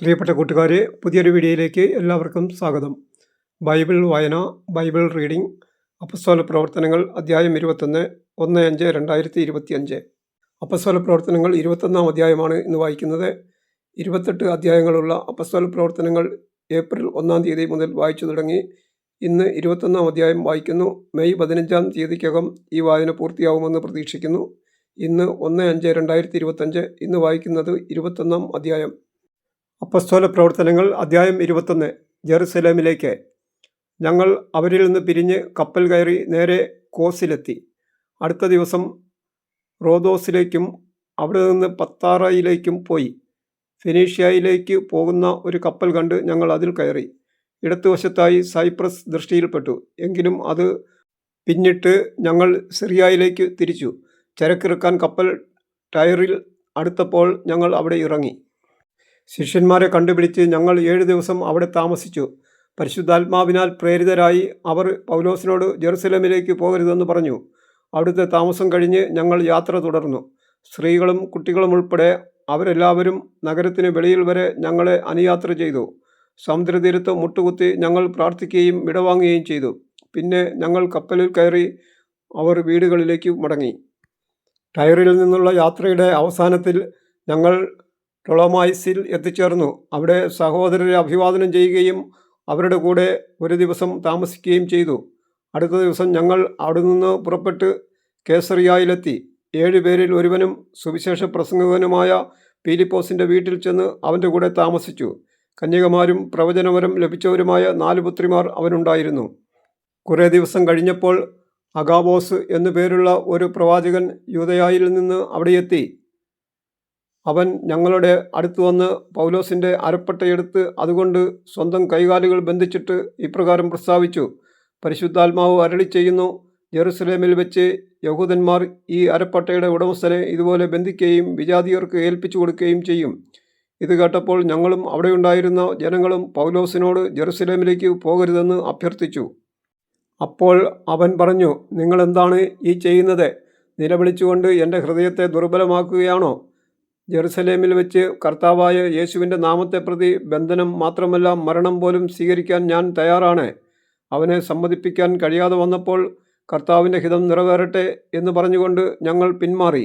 പ്രിയപ്പെട്ട കൂട്ടുകാരെ, പുതിയൊരു വീഡിയോയിലേക്ക് എല്ലാവർക്കും സ്വാഗതം. ബൈബിൾ വായന, ബൈബിൾ റീഡിംഗ്, അപ്പസ്തോല പ്രവർത്തനങ്ങൾ, അധ്യായം 21, 1-5-2025. അപ്പസ്തോല പ്രവർത്തനങ്ങൾ 21-ാം അധ്യായമാണ് ഇന്ന് വായിക്കുന്നത്. 28 അധ്യായങ്ങളുള്ള അപ്പസ്തോല പ്രവർത്തനങ്ങൾ ഏപ്രിൽ 1-ാം തീയതി മുതൽ വായിച്ചു തുടങ്ങി. ഇന്ന് 21-ാം അധ്യായം വായിക്കുന്നു. മെയ് 15-ാം തീയതിക്കകം ഈ വായന പൂർത്തിയാവുമെന്ന് പ്രതീക്ഷിക്കുന്നു. ഇന്ന് 1-5-2025. ഇന്ന് വായിക്കുന്നത് 21-ാം അധ്യായം. അപ്പസ്തോല പ്രവർത്തനങ്ങൾ അധ്യായം 21. ജെറുസലേമിലേക്ക്. ഞങ്ങൾ അവരിൽ നിന്ന് പിരിഞ്ഞ് കപ്പൽ കയറി നേരെ കോസിലെത്തി. അടുത്ത ദിവസം റോദോസിലേക്കും അവിടെ നിന്ന് പത്താറയിലേക്കും പോയി. ഫെനീഷ്യയിലേക്ക് പോകുന്ന ഒരു കപ്പൽ കണ്ട് ഞങ്ങൾ അതിൽ കയറി. ഇടത്തുവശത്തായി സൈപ്രസ് ദൃഷ്ടിയിൽപ്പെട്ടു. എങ്കിലും അത് പിന്നിട്ട് ഞങ്ങൾ സിറിയയിലേക്ക് തിരിച്ചു. ചരക്കിറക്കാൻ കപ്പൽ ടയറിൽ അടുത്തപ്പോൾ ഞങ്ങൾ അവിടെ ഇറങ്ങി. ശിഷ്യന്മാരെ കണ്ടുപിടിച്ച് ഞങ്ങൾ 7 ദിവസം അവിടെ താമസിച്ചു. പരിശുദ്ധാത്മാവിനാൽ പ്രേരിതരായി അവർ പൗലോസിനോട് ജെറുസലേമിലേക്ക് പോകരുതെന്ന് പറഞ്ഞു. അവിടുത്തെ താമസം കഴിഞ്ഞ് ഞങ്ങൾ യാത്ര തുടർന്നു. സ്ത്രീകളും കുട്ടികളും ഉൾപ്പെടെ അവരെല്ലാവരും നഗരത്തിന് വെളിയിൽ വരെ ഞങ്ങളെ അനുയാത്ര ചെയ്തു. സമുദ്രതീരത്ത് മുട്ടുകുത്തി ഞങ്ങൾ പ്രാർത്ഥിക്കുകയും വിടവാങ്ങുകയും ചെയ്തു. പിന്നെ ഞങ്ങൾ കപ്പലിൽ കയറി അവർ വീടുകളിലേക്ക് മടങ്ങി. ടയറിൽ നിന്നുള്ള യാത്രയുടെ അവസാനത്തിൽ ഞങ്ങൾ ടൊളോമായിസിൽ എത്തിച്ചേർന്നു. അവിടെ സഹോദരരെ അഭിവാദനം ചെയ്യുകയും അവരുടെ കൂടെ ഒരു ദിവസം താമസിക്കുകയും ചെയ്തു. അടുത്ത ദിവസം ഞങ്ങൾ അവിടെ നിന്ന് പുറപ്പെട്ട് കേസറിയയിലെത്തി. 7 പേരിൽ ഒരുവനും സുവിശേഷ പ്രസംഗകനുമായ പീലിപ്പോസിൻ്റെ വീട്ടിൽ ചെന്ന് അവൻ്റെ കൂടെ താമസിച്ചു. കന്യകമാരും പ്രവചനവരം ലഭിച്ചവരുമായ 4 പുത്രിമാർ അവനുണ്ടായിരുന്നു. കുറേ ദിവസം കഴിഞ്ഞപ്പോൾ അഗാബോസ് എന്നു പേരുള്ള ഒരു പ്രവാചകൻ യൂദയായിൽ നിന്ന് അവിടെയെത്തി. അവൻ ഞങ്ങളുടെ അടുത്ത് വന്ന് പൗലോസിൻ്റെ അരപ്പട്ടയെടുത്ത് അതുകൊണ്ട് സ്വന്തം കൈകാലുകൾ ബന്ധിച്ചിട്ട് ഇപ്രകാരം പ്രസ്താവിച്ചു: പരിശുദ്ധാത്മാവ് അരുളി ചെയ്യുന്നു, ജെറുസലേമിൽ വെച്ച് യഹൂദന്മാർ ഈ അരപ്പട്ടയുടെ ഉടമസ്ഥനെ ഇതുപോലെ ബന്ധിക്കുകയും വിജാതിയർക്ക് ഏൽപ്പിച്ചു കൊടുക്കുകയും ചെയ്യും. ഇത് കേട്ടപ്പോൾ ഞങ്ങളും അവിടെയുണ്ടായിരുന്ന ജനങ്ങളും പൗലോസിനോട് ജെറുസലേമിലേക്ക് പോകരുതെന്ന് അഭ്യർത്ഥിച്ചു. അപ്പോൾ അവൻ പറഞ്ഞു: നിങ്ങളെന്താണ് ഈ ചെയ്യുന്നത്? നിലവിളിച്ചുകൊണ്ട് എൻ്റെ ഹൃദയത്തെ ദുർബലമാക്കുകയാണോ? ജെറുസലേമിൽ വെച്ച് കർത്താവായ യേശുവിൻ്റെ നാമത്തെ പ്രതി ബന്ധനം മാത്രമല്ല മരണം പോലും സ്വീകരിക്കാൻ ഞാൻ തയ്യാറാണ്. അവനെ സമ്മതിപ്പിക്കാൻ കഴിയാതെ വന്നപ്പോൾ കർത്താവിൻ്റെ ഹിതം നിറവേറട്ടെ എന്ന് പറഞ്ഞുകൊണ്ട് ഞങ്ങൾ പിന്മാറി.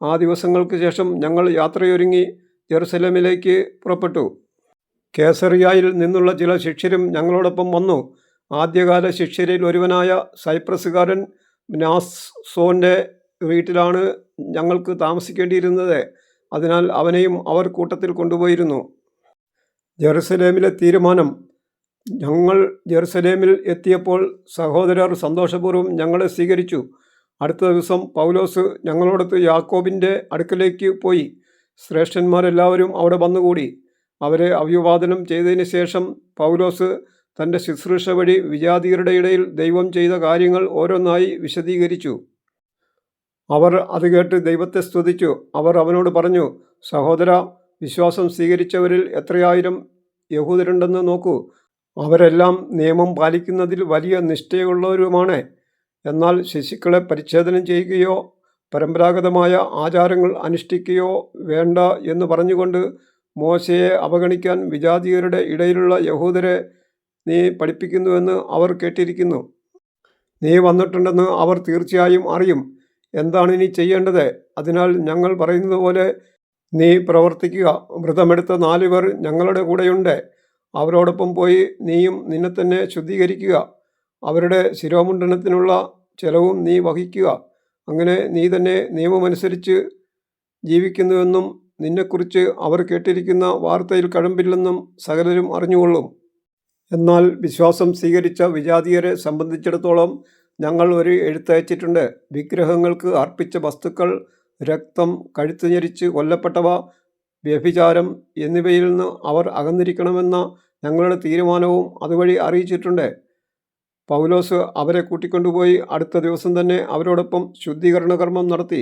ആ ദിവസങ്ങൾക്ക് ശേഷം ഞങ്ങൾ യാത്രയൊരുങ്ങി ജെറുസലേമിലേക്ക് പുറപ്പെട്ടു. കേസറിയയിൽ നിന്നുള്ള ചില ശിഷ്യരും ഞങ്ങളോടൊപ്പം വന്നു. ആദ്യകാല ശിഷ്യരിൽ ഒരുവനായ സൈപ്രസുകാരൻ മ്നാസോൻ്റെ വീട്ടിലാണ് ഞങ്ങൾക്ക് താമസിക്കേണ്ടിയിരുന്നത്. അതിനാൽ അവനെയും അവർ കൂട്ടത്തിൽ കൊണ്ടുപോയിരുന്നു. ജെറുസലേമിലെ തീരുമാനം. ഞങ്ങൾ ജെറുസലേമിൽ എത്തിയപ്പോൾ സഹോദരർ സന്തോഷപൂർവ്വം ഞങ്ങളെ സ്വീകരിച്ചു. അടുത്ത ദിവസം പൗലോസ് ഞങ്ങളോടൊത്ത് യാക്കോബിൻ്റെ അടുക്കലേക്ക് പോയി. ശ്രേഷ്ഠന്മാരെല്ലാവരും അവിടെ വന്നുകൂടി. അവരെ അഭിവാദനം ചെയ്തതിന് ശേഷം പൗലോസ് തൻ്റെ ശുശ്രൂഷ വഴി വിജാതിയരുടെ ഇടയിൽ ദൈവം ചെയ്ത കാര്യങ്ങൾ ഓരോന്നായി വിശദീകരിച്ചു. അവർ അത് കേട്ട് ദൈവത്തെ സ്തുതിച്ചു. അവർ അവനോട് പറഞ്ഞു: സഹോദര, വിശ്വാസം സ്വീകരിച്ചവരിൽ എത്രയായിരം യഹൂദരുണ്ടെന്ന് നോക്കൂ. അവരെല്ലാം നിയമം പാലിക്കുന്നതിൽ വലിയ നിഷ്ഠയുള്ളവരുമാണ്. എന്നാൽ ശിശുക്കളെ പരിച്ഛേദനം ചെയ്യുകയോ പരമ്പരാഗതമായ ആചാരങ്ങൾ അനുഷ്ഠിക്കുകയോ വേണ്ട എന്ന് പറഞ്ഞുകൊണ്ട് മോശയെ അവഗണിക്കാൻ വിജാതിയരുടെ ഇടയിലുള്ള യഹൂദരെ നീ പഠിപ്പിക്കുന്നുവെന്ന് അവർ കേട്ടിരിക്കുന്നു. നീ വന്നിട്ടുണ്ടെന്ന് അവർ തീർച്ചയായും അറിയും. എന്താണ് ഇനി ചെയ്യേണ്ടത്? അതിനാൽ ഞങ്ങൾ പറയുന്നത് പോലെ നീ പ്രവർത്തിക്കുക. വ്രതമെടുത്ത 4 പേർ ഞങ്ങളുടെ കൂടെയുണ്ട്. അവരോടൊപ്പം പോയി നീയും നിന്നെ തന്നെ ശുദ്ധീകരിക്കുക. അവരുടെ ശിരോമുണ്ഡനത്തിനുള്ള ചെലവും നീ വഹിക്കുക. അങ്ങനെ നീ തന്നെ നിയമമനുസരിച്ച് ജീവിക്കുന്നുവെന്നും നിന്നെക്കുറിച്ച് അവർ കേട്ടിരിക്കുന്ന വാർത്തയിൽ കഴമ്പില്ലെന്നും സകലരും അറിഞ്ഞുകൊള്ളും. എന്നാൽ വിശ്വാസം സ്വീകരിച്ച വിജാതിയരെ സംബന്ധിച്ചിടത്തോളം ഞങ്ങൾ ഒരു എഴുത്തയച്ചിട്ടുണ്ട്. വിഗ്രഹങ്ങൾക്ക് അർപ്പിച്ച വസ്തുക്കൾ, രക്തം, കഴുത്ത് ഞെരിച്ച് കൊല്ലപ്പെട്ടവ, വ്യഭിചാരം എന്നിവയിൽ നിന്ന് അവർ അകന്നിരിക്കണമെന്ന ഞങ്ങളുടെ തീരുമാനവും അതുവഴി അറിയിച്ചിട്ടുണ്ട്. പൗലോസ് അവരെ കൂട്ടിക്കൊണ്ടുപോയി അടുത്ത ദിവസം തന്നെ അവരോടൊപ്പം ശുദ്ധീകരണ കർമ്മം നടത്തി.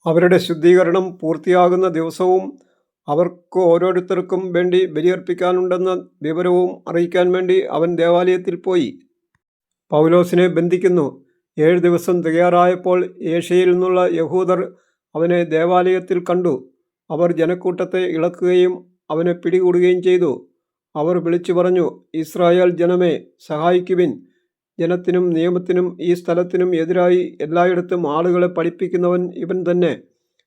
അവരുടെ ശുദ്ധീകരണം പൂർത്തിയാകുന്ന ദിവസവും അവർക്ക് ഓരോരുത്തർക്കും വേണ്ടി ബലിയർപ്പിക്കാനുണ്ടെന്ന വിവരവും അറിയിക്കാൻ വേണ്ടി അവൻ ദേവാലയത്തിൽ പോയി. പൗലോസിനെ ബന്ധിക്കുന്നു. 7 ദിവസം തികയാറായപ്പോൾ ഏഷ്യയിൽ നിന്നുള്ള യഹൂദർ അവനെ ദേവാലയത്തിൽ കണ്ടു. അവർ ജനക്കൂട്ടത്തെ ഇളക്കുകയും അവനെ പിടികൂടുകയും ചെയ്തു. അവർ വിളിച്ചു പറഞ്ഞു, ഇസ്രായേൽ ജനമേ, സഹായിക്കുവിൻ. ജനത്തിനും നിയമത്തിനും ഈ സ്ഥലത്തിനും എതിരായി എല്ലായിടത്തും ആളുകളെ പഠിപ്പിക്കുന്നവൻ ഇവൻ തന്നെ.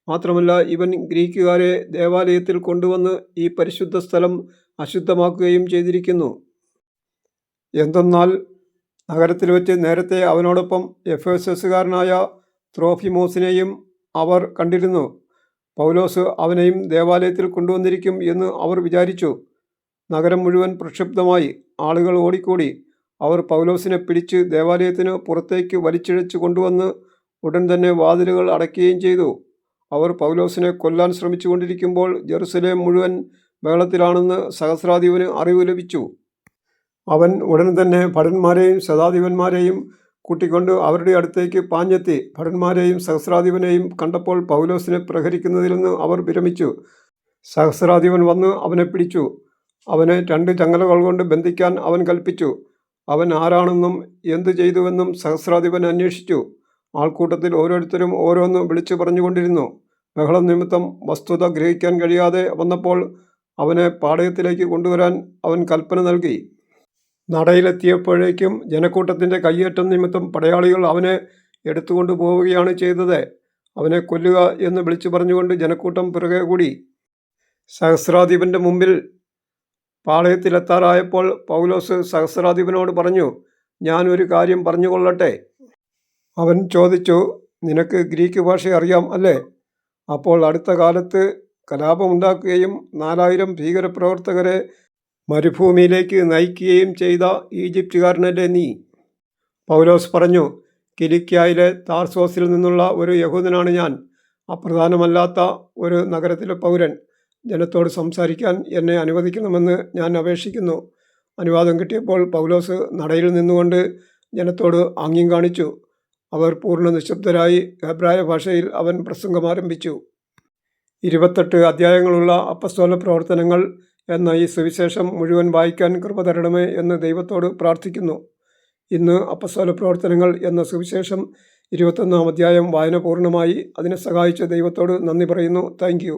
മാത്രമല്ല, ഇവൻ ഗ്രീക്കുകാരെ ദേവാലയത്തിൽ കൊണ്ടുവന്ന് ഈ പരിശുദ്ധ സ്ഥലം അശുദ്ധമാക്കുകയും ചെയ്തിരിക്കുന്നു. എന്തെന്നാൽ നഗരത്തിൽ വെച്ച് നേരത്തെ അവനോടൊപ്പം എഫേസസുകാരനായ ത്രോഫിമോസിനെയും അവർ കണ്ടിരുന്നു. പൗലോസ് അവനെയും ദേവാലയത്തിൽ കൊണ്ടുവന്നിരിക്കും എന്ന് അവർ വിചാരിച്ചു. നഗരം മുഴുവൻ പ്രക്ഷുബ്ധമായി. ആളുകൾ ഓടിക്കൂടി. അവർ പൗലോസിനെ പിടിച്ച് ദേവാലയത്തിന് പുറത്തേക്ക് വലിച്ചിഴച്ച് കൊണ്ടുവന്ന് ഉടൻ തന്നെ വാതിലുകൾ അടയ്ക്കുകയും ചെയ്തു. അവർ പൗലോസിനെ കൊല്ലാൻ ശ്രമിച്ചുകൊണ്ടിരിക്കുമ്പോൾ ജെറുസലേം മുഴുവൻ ബഹളത്തിലാണെന്ന് സഹസ്രാധിപന് അറിവ് ലഭിച്ചു. അവൻ ഉടൻ തന്നെ ഭടന്മാരെയും ശതാധിപന്മാരെയും കൂട്ടിക്കൊണ്ട് അവരുടെ അടുത്തേക്ക് പാഞ്ഞെത്തി. ഭടന്മാരെയും സഹസ്രാധിപനെയും കണ്ടപ്പോൾ പൗലോസിനെ പ്രഹരിക്കുന്നതിൽ നിന്ന് അവർ വിരമിച്ചു. സഹസ്രാധിപൻ വന്ന് അവനെ പിടിച്ചു. അവനെ 2 ചങ്ങലകൾ കൊണ്ട് ബന്ധിക്കാൻ അവൻ കൽപ്പിച്ചു. അവൻ ആരാണെന്നും എന്തു ചെയ്തുവെന്നും സഹസ്രാധിപൻ അന്വേഷിച്ചു. ആൾക്കൂട്ടത്തിൽ ഓരോരുത്തരും ഓരോന്ന് വിളിച്ചു പറഞ്ഞുകൊണ്ടിരുന്നു. ബഹളം നിമിത്തം വസ്തുത ഗ്രഹിക്കാൻ കഴിയാതെ വന്നപ്പോൾ അവനെ പാളയത്തിലേക്ക് കൊണ്ടുവരാൻ അവൻ കൽപ്പന നൽകി. നടയിലെത്തിയപ്പോഴേക്കും ജനക്കൂട്ടത്തിൻ്റെ കയ്യേറ്റം നിമിത്തം പടയാളികൾ അവനെ എടുത്തുകൊണ്ടു പോവുകയാണ് ചെയ്തത്. അവനെ കൊല്ലുക എന്ന് വിളിച്ചു പറഞ്ഞുകൊണ്ട് ജനക്കൂട്ടം പിറകെ കൂടി. സഹസ്രാധിപൻ്റെ മുമ്പിൽ പാളയത്തിലെത്താറായപ്പോൾ പൗലോസ് സഹസ്രാധിപനോട് പറഞ്ഞു, ഞാൻ ഒരു കാര്യം പറഞ്ഞുകൊള്ളട്ടെ. അവൻ ചോദിച്ചു, നിനക്ക് ഗ്രീക്ക് ഭാഷ അറിയാം അല്ലേ? അപ്പോൾ അടുത്ത കാലത്ത് കലാപമുണ്ടാക്കുകയും 4000 ഭീകരപ്രവർത്തകരെ മരുഭൂമിയിലേക്ക് നയിക്കുകയും ചെയ്ത ഈജിപ്തുകാരനല്ലേ നീ? പൗലോസ് പറഞ്ഞു, കിലിക്യായിലെ താർസോസിൽ നിന്നുള്ള ഒരു യഹൂദനാണ് ഞാൻ, അപ്രധാനമല്ലാത്ത ഒരു നഗരത്തിലെ പൗരൻ. ജനത്തോട് സംസാരിക്കാൻ എന്നെ അനുവദിക്കണമെന്ന് ഞാൻ അപേക്ഷിക്കുന്നു. അനുവാദം കിട്ടിയപ്പോൾ പൗലോസ് നടയിൽ നിന്നുകൊണ്ട് ജനത്തോട് ആംഗ്യം കാണിച്ചു. അവർ പൂർണ്ണ നിശബ്ദരായി. ഹെബ്രായ ഭാഷയിൽ അവൻ പ്രസംഗം ആരംഭിച്ചു. 28 അധ്യായങ്ങളുള്ള അപ്പസ്തോല പ്രവർത്തനങ്ങൾ എന്ന ഈ സുവിശേഷം മുഴുവൻ വായിക്കാൻ കൃപ തരണമേ എന്ന് ദൈവത്തോട് പ്രാർത്ഥിക്കുന്നു. ഇന്ന് അപ്പസ്തോല പ്രവർത്തനങ്ങൾ എന്ന സുവിശേഷം 21-ാം അധ്യായം വായന പൂർണ്ണമായി. അതിനെ സഹായിച്ച ദൈവത്തോട് നന്ദി പറയുന്നു. Thank you.